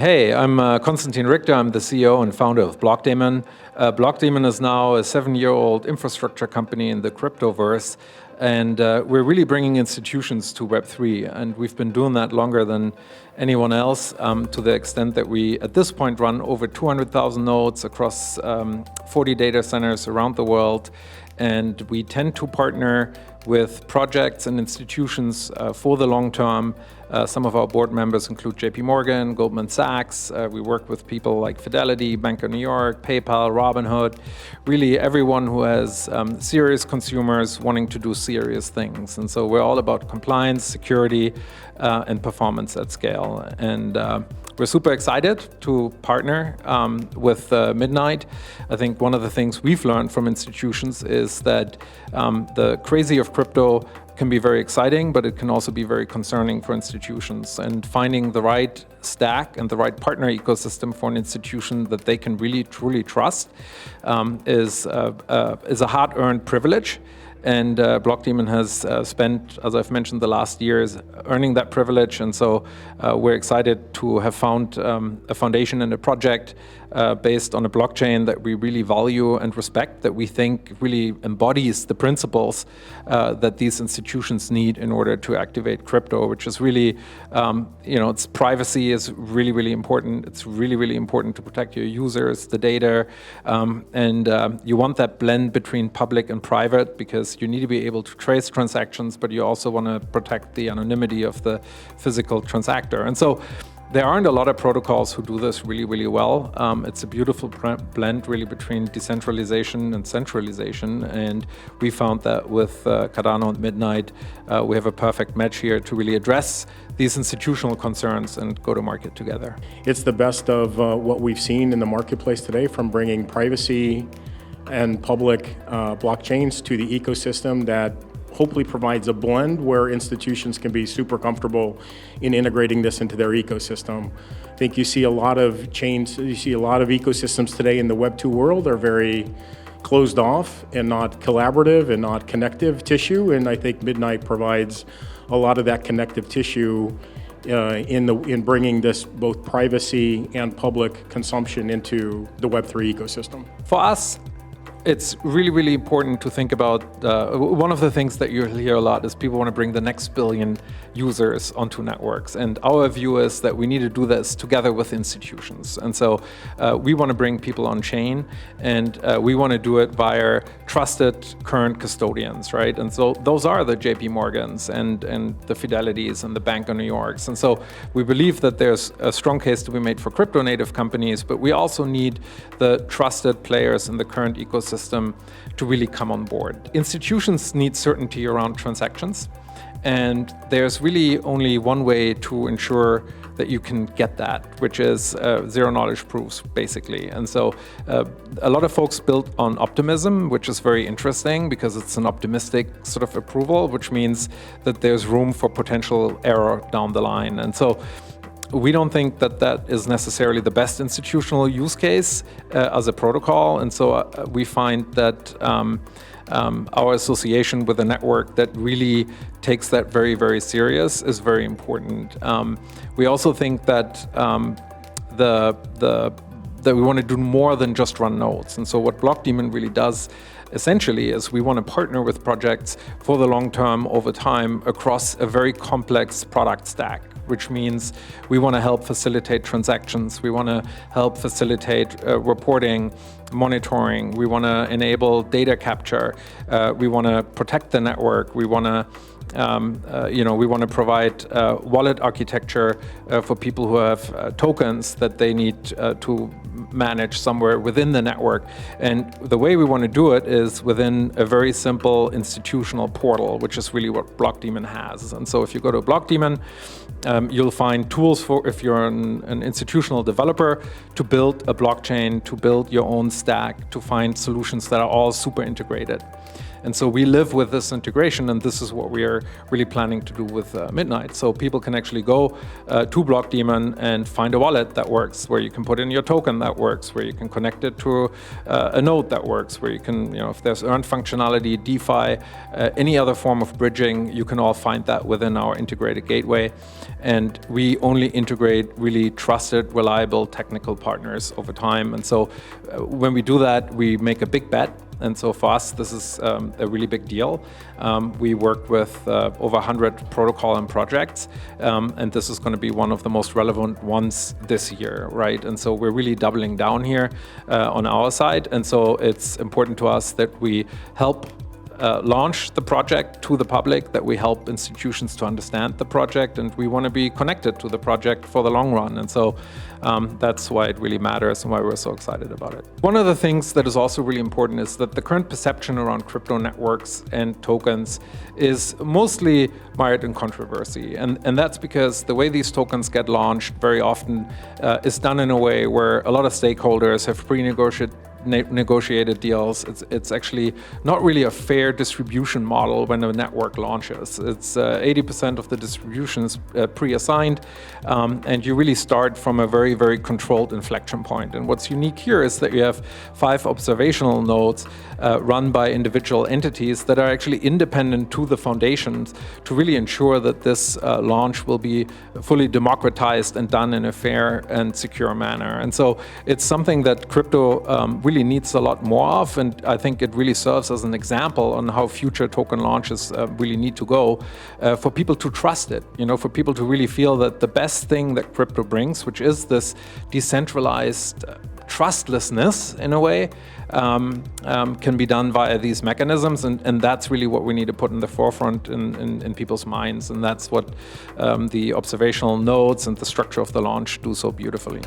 Hey, I'm Konstantin Richter. I'm the CEO and founder of Blockdaemon. Blockdaemon is now a 7-year-old infrastructure company in the cryptoverse, and we're really bringing institutions to Web3, and we've been doing that longer than anyone else, to the extent that we, at this point, run over 200,000 nodes across 40 data centers around the world, and we tend to partner with projects and institutions for the long term. Some of our board members include JP Morgan, Goldman Sachs. We work with people like Fidelity, Bank of New York, PayPal, Robinhood, really everyone who has serious consumers wanting to do serious things. And so we're all about compliance, security, and performance at scale. And we're super excited to partner with Midnight. I think one of the things we've learned from institutions is that the crazy of crypto can be very exciting, but it can also be very concerning for institutions. And finding the right stack and the right partner ecosystem for an institution that they can really, truly trust is a hard-earned privilege. And Blockdaemon has spent, as I've mentioned, the last years earning that privilege. And so we're excited to have found a foundation and a project based on a blockchain that we really value and respect, that we think really embodies the principles that these institutions need in order to activate crypto, which is really, its privacy is really, really important. It's really, really important to protect your users, the data, and you want that blend between public and private, because you need to be able to trace transactions, but you also want to protect the anonymity of the physical transactor. And so there aren't a lot of protocols who do this really, really well. It's a beautiful blend really between decentralization and centralization. And we found that with Cardano and Midnight, we have a perfect match here to really address these institutional concerns and go to market together. It's the best of what we've seen in the marketplace today, from bringing privacy and public blockchains to the ecosystem that hopefully provides a blend where institutions can be super comfortable in integrating this into their ecosystem. I think you see a lot of chains, you see a lot of ecosystems today in the Web2 world are very closed off and not collaborative and not connective tissue. And I think Midnight provides a lot of that connective tissue in bringing this both privacy and public consumption into the Web3 ecosystem. For us, it's really, really important to think about, one of the things that you'll hear a lot is people want to bring the next billion users onto networks. And our view is that we need to do this together with institutions. And so we want to bring people on chain, and we want to do it via trusted current custodians, right? And so those are the JP Morgans and the Fidelities and the Bank of New Yorks. And so we believe that there's a strong case to be made for crypto native companies, but we also need the trusted players in the current ecosystem to really come on board. Institutions need certainty around transactions, and there's really only one way to ensure that you can get that, which is zero knowledge proofs, basically. And so a lot of folks built on optimism, which is very interesting because it's an optimistic sort of approval, which means that there's room for potential error down the line. And so we don't think that that is necessarily the best institutional use case as a protocol. And so we find that our association with a network that really takes that very, very serious is very important. We also think that that we want to do more than just run nodes. And so what Blockdaemon really does essentially is we want to partner with projects for the long term over time across a very complex product stack, which means we want to help facilitate transactions. We want to help facilitate reporting, monitoring. We want to enable data capture. We want to protect the network. We want to we want to provide wallet architecture for people who have tokens that they need to manage somewhere within the network. And the way we want to do it is within a very simple institutional portal, which is really what Blockdaemon has. And so if you go to Blockdaemon, you'll find tools for, if you're an institutional developer, to build a blockchain, to build your own stack, to find solutions that are all super integrated. And so we live with this integration, and this is what we are really planning to do with Midnight. So people can actually go to Blockdaemon and find a wallet that works, where you can put in your token that works, where you can connect it to a node that works, where you can, if there's earned functionality, DeFi, any other form of bridging, you can all find that within our integrated gateway. And we only integrate really trusted, reliable technical partners over time. And so when we do that, we make a big bet. And so for us, this is a really big deal. We work with over 100 protocol and projects, and this is going to be one of the most relevant ones this year, right? And so we're really doubling down here on our side. And so it's important to us that we help launch the project to the public, that we help institutions to understand the project, and we want to be connected to the project for the long run. And so that's why it really matters and why we're so excited about it. One of the things that is also really important is that the current perception around crypto networks and tokens is mostly mired in controversy. And that's because the way these tokens get launched very often is done in a way where a lot of stakeholders have pre-negotiated deals. It's actually not really a fair distribution model when a network launches. It's 80% of the distribution is pre-assigned, and you really start from a very, very controlled inflection point. And what's unique here is that you have 5 observational nodes run by individual entities that are actually independent to the foundations to really ensure that this launch will be fully democratized and done in a fair and secure manner. And so it's something that crypto really needs a lot more of, and I think it really serves as an example on how future token launches really need to go for people to trust it, for people to really feel that the best thing that crypto brings, which is this decentralized trustlessness in a way, can be done via these mechanisms, and that's really what we need to put in the forefront in people's minds, and that's what the observational nodes and the structure of the launch do so beautifully.